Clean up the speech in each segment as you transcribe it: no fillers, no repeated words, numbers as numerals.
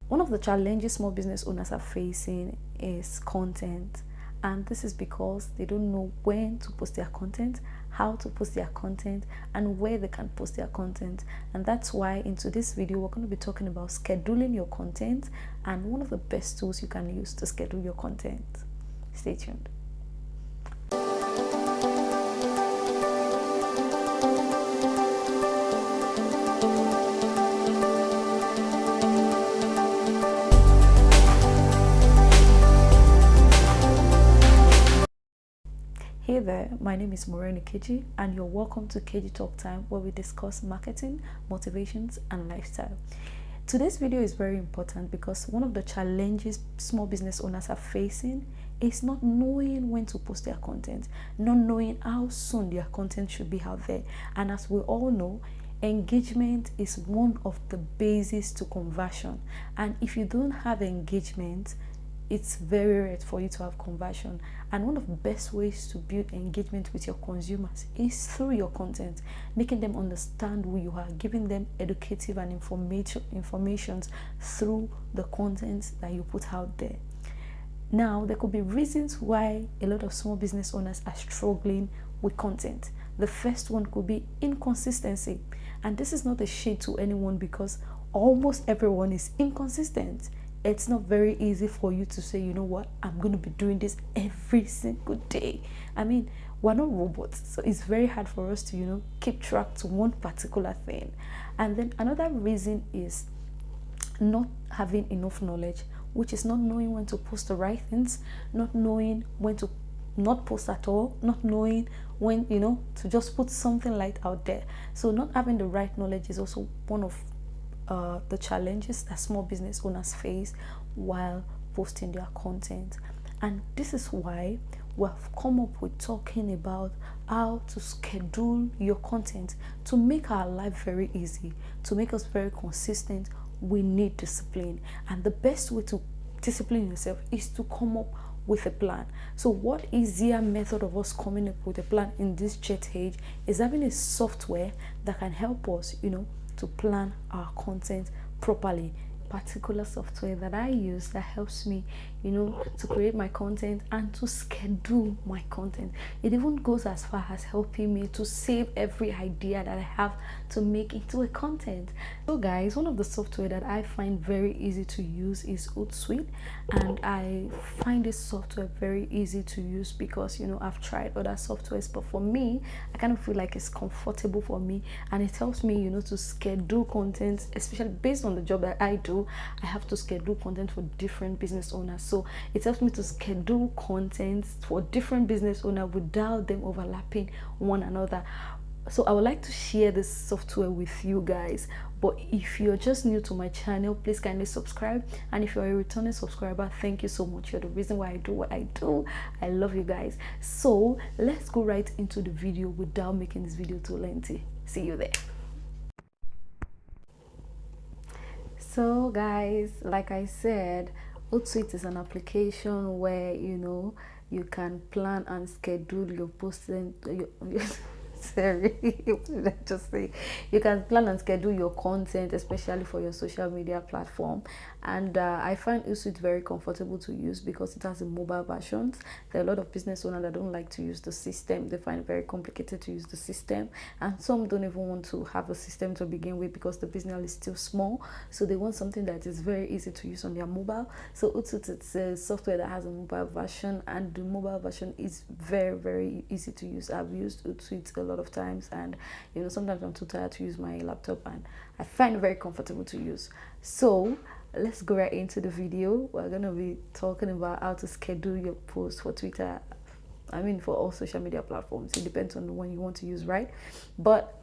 One of the challenges small business owners are facing is content, and this is because they don't know when to post their content, how to post their content, and where they can post their content. And that's why in today's video we're going to be talking about scheduling your content and one of the best tools you can use to schedule your content. Stay tuned. Hey there, my name is Moreni Keji, and you're welcome to Keji Talk Time, where we discuss marketing, motivations, and lifestyle. Today's video is very important because one of the challenges small business owners are facing is not knowing when to post their content, not knowing how soon their content should be out there. And as we all know, engagement is one of the bases to conversion. And if you don't have engagement, it's very rare for you to have conversion. And one of the best ways to build engagement with your consumers is through your content, making them understand who you are, giving them educative and information through the content that you put out there. Now, there could be reasons why a lot of small business owners are struggling with content. The first one could be inconsistency. And this is not a shade to anyone because almost everyone is inconsistent. It's not very easy for you to say, you know what, I'm going to be doing this every single day. I mean, we're not robots, so it's very hard for us to, keep track to one particular thing. And then another reason is not having enough knowledge, which is not knowing when to post the right things, not knowing when to not post at all, not knowing when, to just put something light out there. So not having the right knowledge is also one of the challenges that small business owners face while posting their content. And this is why we've come up with talking about how to schedule your content to make our life very easy, to make us very consistent. We need discipline, and the best way to discipline yourself is to come up with a plan. So what easier method of us coming up with a plan in this jet age is having a software that can help us, to plan our content properly. Particular software that I use that helps me, to create my content and to schedule my content. It even goes as far as helping me to save every idea that I have to make into a content. So guys, one of the software that I find very easy to use is Hootsuite, and I find this software very easy to use because I've tried other softwares, but for me, I kind of feel like it's comfortable for me, and it helps me to schedule content, especially based on the job that I do. I have to schedule content for different business owners, so it helps me to schedule content for different business owners without them overlapping one another. So I would like to share this software with you guys, but if you're just new to my channel, please kindly subscribe, and if you're a returning subscriber, thank you so much. You're the reason why I do what I do. I love you guys. So let's go right into the video without making this video too lengthy. See you there. So guys, like I said, Hootsuite is an application where you can plan and schedule your posting. Sorry, what did I just say? You can plan and schedule your content, especially for your social media platform. And I find Hootsuite very comfortable to use because it has a mobile version. There are a lot of business owners that don't like to use the system. They find it very complicated to use the system, and some don't even want to have a system to begin with because the business is still small. So they want something that is very easy to use on their mobile. So Hootsuite, it's a software that has a mobile version, and the mobile version is very, very easy to use. I've used Hootsuite a lot of times, and sometimes I'm too tired to use my laptop, and I find it very comfortable to use. So let's go right into the video. We're gonna be talking about how to schedule your post for Twitter. I mean, for all social media platforms. It depends on the one you want to use, right? But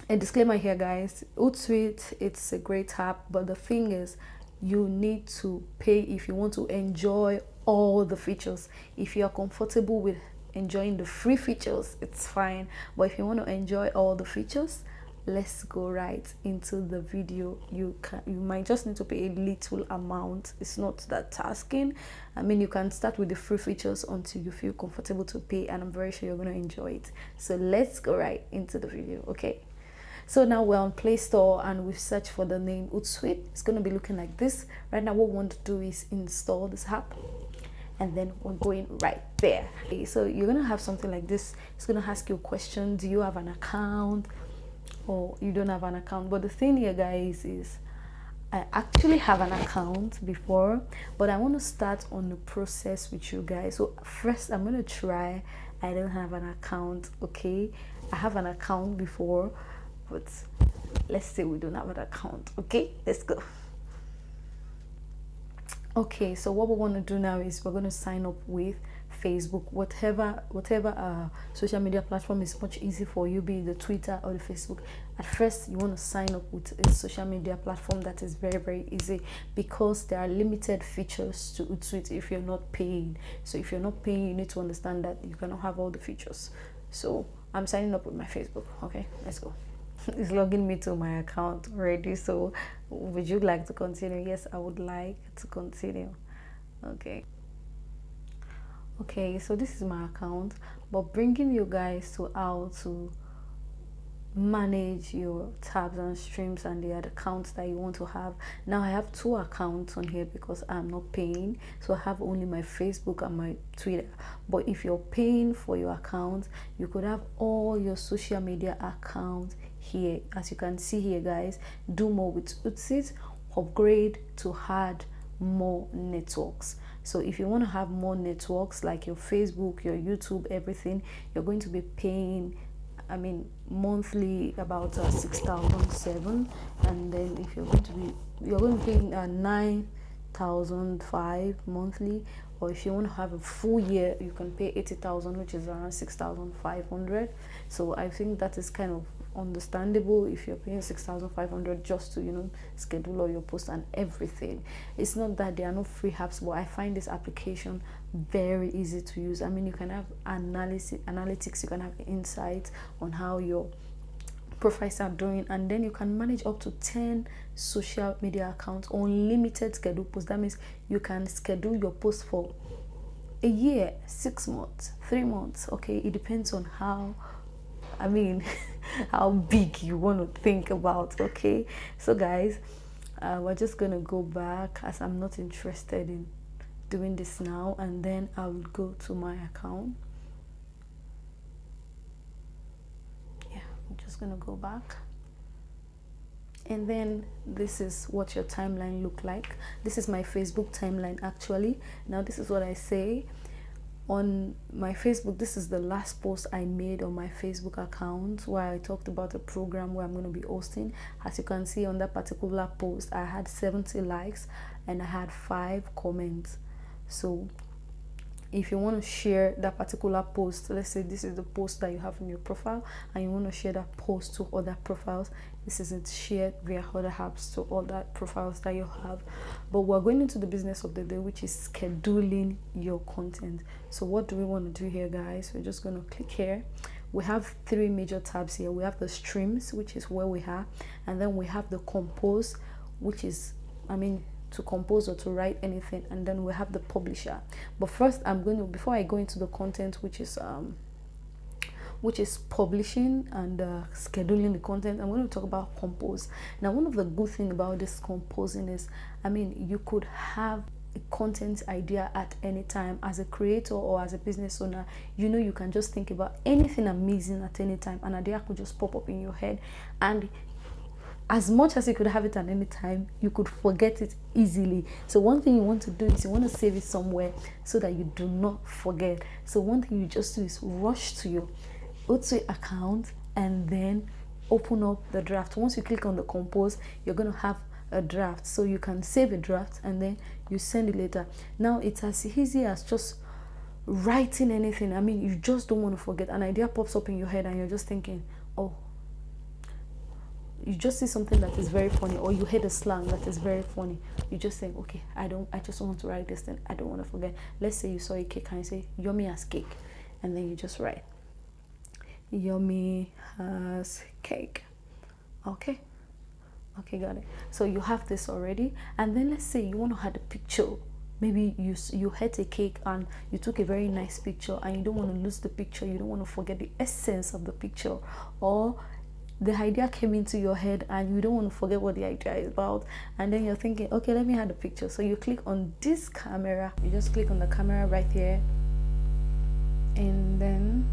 a disclaimer here, guys. Hootsuite, it's a great app, but the thing is, you need to pay if you want to enjoy all the features. If you are comfortable with enjoying the free features, it's fine, but if you want to enjoy all the features, let's go right into the video. You might just need to pay a little amount. It's not that tasking. I mean, you can start with the free features until you feel comfortable to pay, and I'm very sure you're going to enjoy it. So let's go right into the video. Okay, So now we're on Play Store and we've searched for the name Hootsuite. It's going to be looking like this. Right now what we want to do is install this app, and then we're going right there. Okay, so you're going to have something like this. It's going to ask you a question. Do you have an account, or you don't have an account? But the thing here, guys, is I actually have an account before, but I want to start on the process with you guys. So first I'm going to try. I don't have an account. Okay, I have an account before, but let's say we don't have an account. Okay, let's go. Okay, so what we want to do now is we're going to sign up with Facebook. Whatever social media platform is much easier for you, be it the Twitter or the Facebook. At first you want to sign up with a social media platform that is very easy, because there are limited features to Hootsuite if you're not paying. So if you're not paying, you need to understand that you cannot have all the features. So I'm signing up with my Facebook. Okay, let's go. It's logging me to my account already. So would you like to continue? Yes, I would like to continue. Okay, so this is my account, but bringing you guys to how to manage your tabs and streams and the other accounts that you want to have. Now I have 2 accounts on here because I'm not paying, so I have only my Facebook and my Twitter. But if you're paying for your account, you could have all your social media accounts here. As you can see here, guys, do more with Hootsuite, upgrade to add more networks. So if you want to have more networks like your Facebook, your YouTube, everything, you're going to be paying, I mean, monthly about 6,007, and then if you're going to pay 9,005 monthly, or if you want to have a full year, you can pay 80,000, which is around 6,500. So I think that is kind of understandable if you're paying 6,500 just to, you know, schedule all your posts and everything. It's not that there are no free apps, but I find this application very easy to use. I mean, you can have analytics, you can have insights on how your profiles are doing, and then you can manage up to 10 social media accounts, unlimited schedule posts. That means you can schedule your post for a year, 6 months, 3 months. Okay, it depends on how, I mean, how big you want to think about. Okay, so guys, we're just gonna go back, as I'm not interested in doing this now, and then I will go to my account. Yeah, I'm just gonna go back, and then this is what your timeline look like. This is my Facebook timeline actually. Now this is what I say on my Facebook. This is the last post I made on my Facebook account, where I talked about a program where I'm going to be hosting. As you can see on that particular post, I had 70 likes and I had 5 comments. So if you want to share that particular post, let's say this is the post that you have in your profile, and you want to share that post to other profiles, this isn't shared via other apps to other profiles that you have. But we're going into the business of the day, which is scheduling your content. So what do we want to do here, guys? We're just going to click here. We have 3 major tabs here. We have the streams, which is where we are, and then we have the compose, which is, I mean, to compose or to write anything, and then we have the publisher. But first, I'm going to, before I go into the content, which is publishing and scheduling the content, I'm going to talk about compose. Now, one of the good things about this composing is, I mean, you could have a content idea at any time. As a creator or as a business owner, you know, you can just think about anything amazing at any time, and an idea could just pop up in your head, and as much as you could have it at any time, you could forget it easily. So one thing you want to do is you want to save it somewhere so that you do not forget. So one thing you just do is rush to your Hootsuite account and then open up the draft. Once you click on the compose, you're going to have a draft, so you can save a draft and then you send it later. Now it's as easy as just writing anything. I mean, you just don't want to forget. An idea pops up in your head and you're just thinking, oh, you just see something that is very funny, or you hear a slang that is very funny. You just think, okay, I just want to write this thing. I don't want to forget. Let's say you saw a cake and you say yummy as cake, and then you just write yummy as cake. Okay, got it. So you have this already, and then let's say you want to add a picture. Maybe you had a cake and you took a very nice picture, and you don't want to lose the picture. You don't want to forget the essence of the picture, or the idea came into your head and you don't want to forget what the idea is about, and then you're thinking, okay, let me add a picture. So you click on this camera, you just click on the camera right here, and then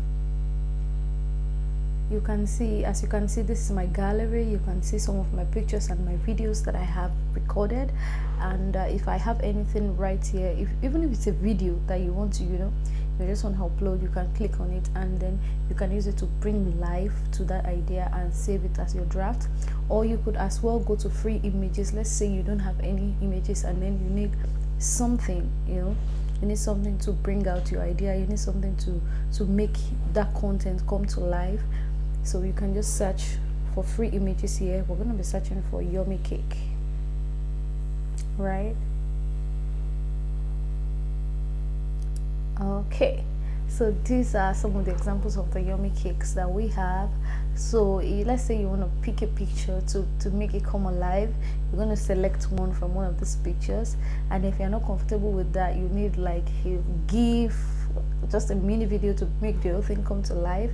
you can see, as you can see, this is my gallery. You can see some of my pictures and my videos that I have recorded. And if I have anything right here, even if it's a video that you want to, you just want to upload, you can click on it, and then you can use it to bring life to that idea and save it as your draft. Or you could as well go to free images. Let's say you don't have any images and then you need something, you need something to bring out your idea, you need something to make that content come to life. So you can just search for free images here. We're going to be searching for yummy cake, right? Okay, so these are some of the examples of the yummy cakes that we have. So let's say you want to pick a picture to make it come alive. You're going to select one from one of these pictures, and if you're not comfortable with that, you need like a GIF, just a mini video to make the whole thing come to life.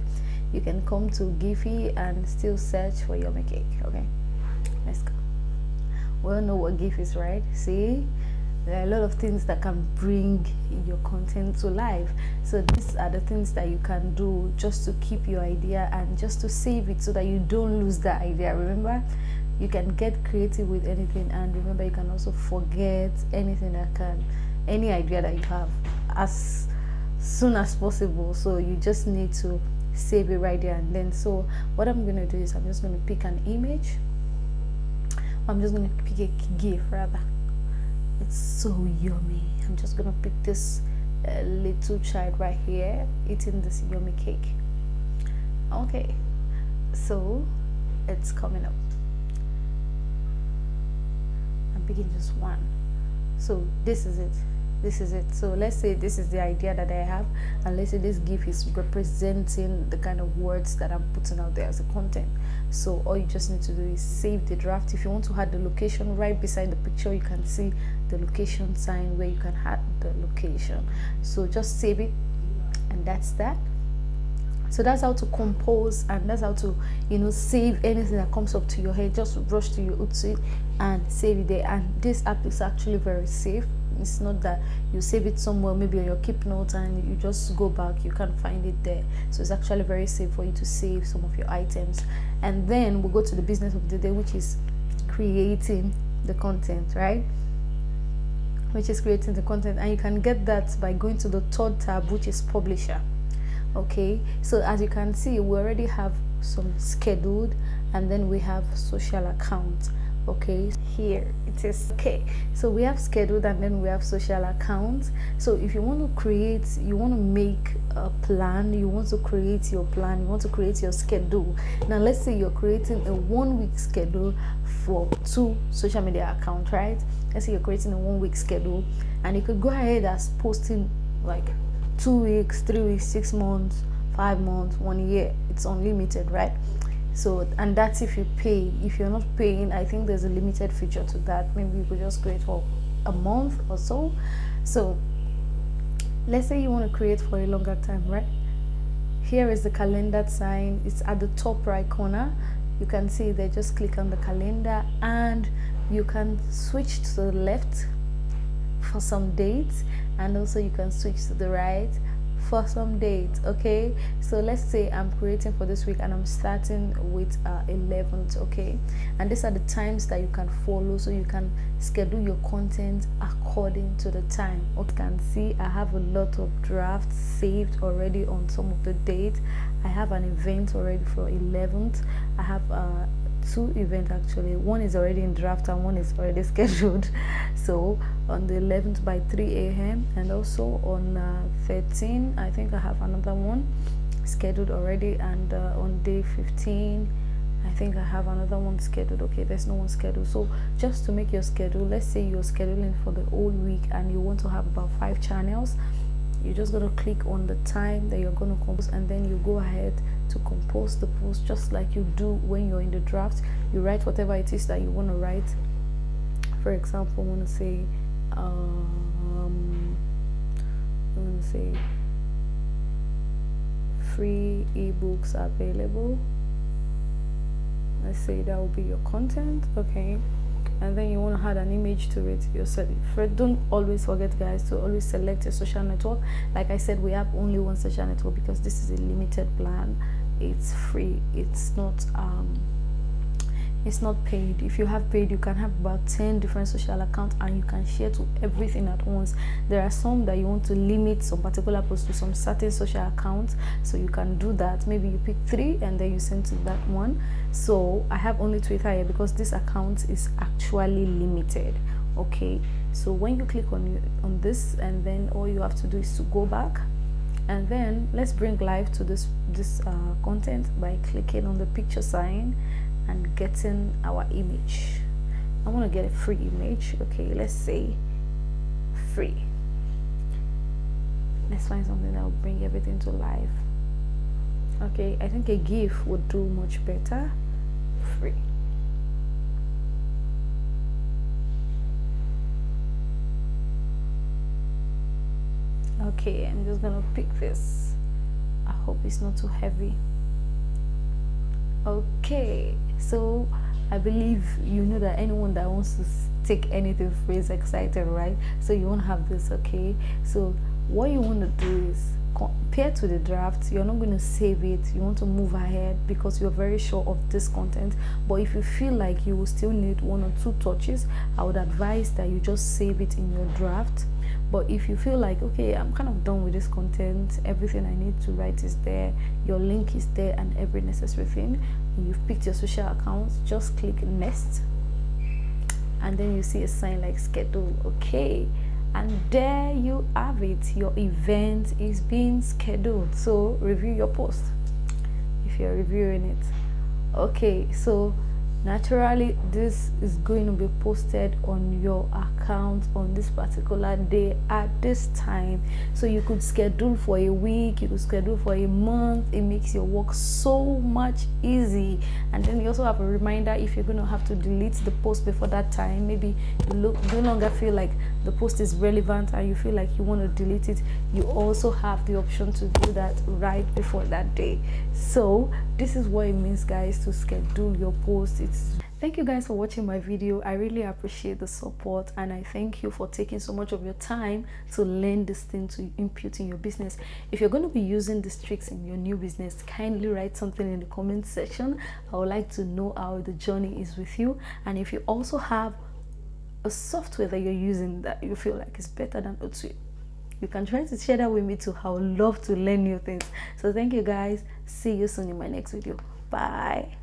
You can come to Giphy and still search for yummy cake. Okay, let's go. We all know what GIF is, right? See, there are a lot of things that can bring your content to life. So these are the things that you can do just to keep your idea and just to save it so that you don't lose that idea. Remember, you can get creative with anything, and remember, you can also forget anything any idea that you have as soon as possible. So you just need to save it right there and then. So what I'm going to do is I'm just going to pick an image. I'm just going to pick a GIF rather. It's so yummy. I'm just going to pick this little child right here eating this yummy cake. Okay, so it's coming up. I'm picking just one. So this is it. So let's say this is the idea that I have, and let's say this GIF is representing the kind of words that I'm putting out there as a content. So all you just need to do is save the draft. If you want to add the location right beside the picture, you can see the location sign where you can add the location. So just save it, and that's that. So that's how to compose, and that's how to save anything that comes up to your head. Just rush to your Hootsuite and save it there. And this app is actually very safe. It's not that you save it somewhere, maybe on your keep notes, and you just go back, you can't find it there. So it's actually very safe for you to save some of your items. And then we'll go to the business of the day, which is creating the content, right? And you can get that by going to the third tab, which is publisher. Okay, so as you can see, we already have some scheduled, and then we have social accounts. Okay, here it is. Okay, so we have scheduled, and then we have social accounts. So if you want to create, you want to make a plan, you want to create your plan, you want to create your schedule. Now let's say you're creating a 1 week schedule for 2 social media accounts, right? Let's say you're creating a 1 week schedule, and you could go ahead as posting like 2 weeks, 3 weeks, 6 months, 5 months, 1 year. It's unlimited, right? So, and that's if you pay. If you're not paying, I think there's a limited feature to that. Maybe you could just create for a month or so. So let's say you want to create for a longer time, right? Here is the calendar sign. It's at the top right corner. You can see there. Just click on the calendar, and you can switch to the left for some dates, and also you can switch to the right for some dates. Okay, so let's say I'm creating for this week and I'm starting with 11th. Okay, and these are the times that you can follow, so you can schedule your content according to the time. You can see I have a lot of drafts saved already on some of the dates. I have an event already for 11th. I have 2 events actually. One is already in draft and one is already scheduled. So on the 11th by 3 a.m. and also on 13, I think I have another one scheduled already, and on day 15 I think I have another one scheduled. Okay, there's no one scheduled. So just to make your schedule, let's say you're scheduling for the whole week and you want to have about 5 channels. You're just going to click on the time that you're going to compose, and then you go ahead to compose the post just like you do when you're in the draft. You write whatever it is that you want to write. For example, I want to say free ebooks available. let's say that will be your content. Okay, and then you want to add an image to it yourself. Don't always forget, guys, to always select your social network. Like I said, we have only one social network because this is a limited plan. It's free. It's not paid. If you have paid, you can have about 10 different social accounts and you can share to everything at once. There are some that you want to limit some particular posts to some certain social accounts, so you can do that. Maybe you pick 3 and then you send to that one. So I have only Twitter here because this account is actually limited. Okay, so when you click on this, and then all you have to do is to go back, and then let's bring live to this content by clicking on the picture sign and getting our image. I want to get a free image. Okay, let's say free. Let's find something that will bring everything to life. Okay, I think a GIF would do much better. Free. Okay, I'm just gonna pick this. I hope it's not too heavy. Okay, so I believe you know that anyone that wants to take anything free is excited, right? So you won't have this. Okay, so what you want to do is compare to the draft. You're not going to save it. You want to move ahead because you're very sure of this content. But if you feel like you will still need 1 or 2 touches, I would advise that you just save it in your draft. But if you feel like, okay, I'm kind of done with this content, everything I need to write is there, your link is there, and every necessary thing, and you've picked your social accounts, just click next, and then you see a sign like schedule. Okay, and there you have it. Your event is being scheduled. So review your post if you're reviewing it. Okay, so naturally this is going to be posted on your account on this particular day at this time. So you could schedule for a week, you could schedule for a month. It makes your work so much easy. And then you also have a reminder if you're going to have to delete the post before that time. Maybe you no longer feel like the post is relevant and you feel like you want to delete it, you also have the option to do that right before that day. So this is what it means, guys, to schedule your post. Thank you guys for watching my video. I really appreciate the support, and I thank you for taking so much of your time to learn this thing to impute in your business. If you're going to be using these tricks in your new business, kindly write something in the comment section. I would like to know how the journey is with you. And if you also have a software that you're using that you feel like is better than Hootsuite, you can try to share that with me too. I would love to learn new things. So thank you guys. See you soon in my next video. Bye.